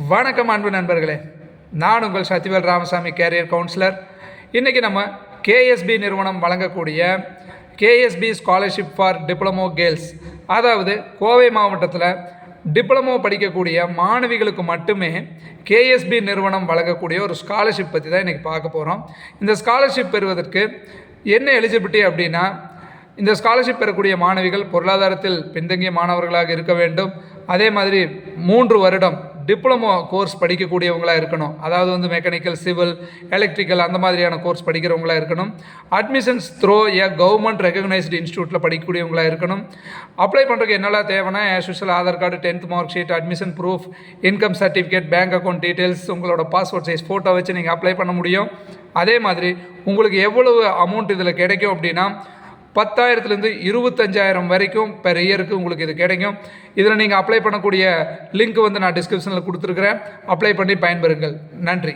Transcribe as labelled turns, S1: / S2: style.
S1: வணக்கம் அன்பு நண்பர்களே, நான் உங்கள் சத்யவேல் ராமசாமி, கேரியர் கவுன்சிலர். இன்றைக்கி நம்ம கேஎஸ்பி நிறுவனம் வழங்கக்கூடிய KSP scholarship for diploma girls, அதாவது கோவை மாவட்டத்தில் டிப்ளமோ படிக்கக்கூடிய மாணவிகளுக்கு மட்டுமே கேஎஸ்பி நிறுவனம் வழங்கக்கூடிய ஒரு ஸ்காலர்ஷிப் பற்றி தான் இன்றைக்கி பார்க்க போகிறோம். இந்த ஸ்காலர்ஷிப் பெறுவதற்கு என்ன எலிஜிபிலிட்டி அப்படின்னா, இந்த ஸ்காலர்ஷிப் பெறக்கூடிய மாணவிகள் பொருளாதாரத்தில் பின்தங்கிய மாணவர்களாக இருக்க வேண்டும். அதே மாதிரி 3 வருடம் டிப்ளமோ கோர்ஸ் படிக்கக்கூடியவங்களாக இருக்கணும். அதாவது மெக்கானிக்கல், சிவில், எலக்ட்ரிக்கல் அந்த மாதிரியான கோர்ஸ் படிக்கிறவங்களாக இருக்கணும். அட்மிஷன்ஸ் த்ரோ கவர்மெண்ட் ரெகக்னைஸ்டு இன்ஸ்டியூட்டில் படிக்கக்கூடியவங்களாக இருக்கணும். அப்ளை பண்ணுறதுக்கு என்னெல்லாம் தேவைன்னா, as usual Aadhaar card, 10th mark sheet, admission proof, income certificate, bank account details, உங்களோட பாஸ்போர்ட் சைஸ் ஃபோட்டோ வச்சு நீங்கள் அப்ளை பண்ண முடியும். அதே மாதிரி உங்களுக்கு எவ்வளவு அமௌண்ட் இதில் கிடைக்கும் அப்படின்னா, 10,000 25,000 வரைக்கும் பெர் இயருக்கு உங்களுக்கு இது கிடைக்கும். இதில் நீங்கள் அப்ளை பண்ணக்கூடிய லிங்க் நான் டிஸ்கிரிப்ஷனில் கொடுத்துருக்குறேன். அப்ளை பண்ணி பயன்பெறுங்கள். நன்றி.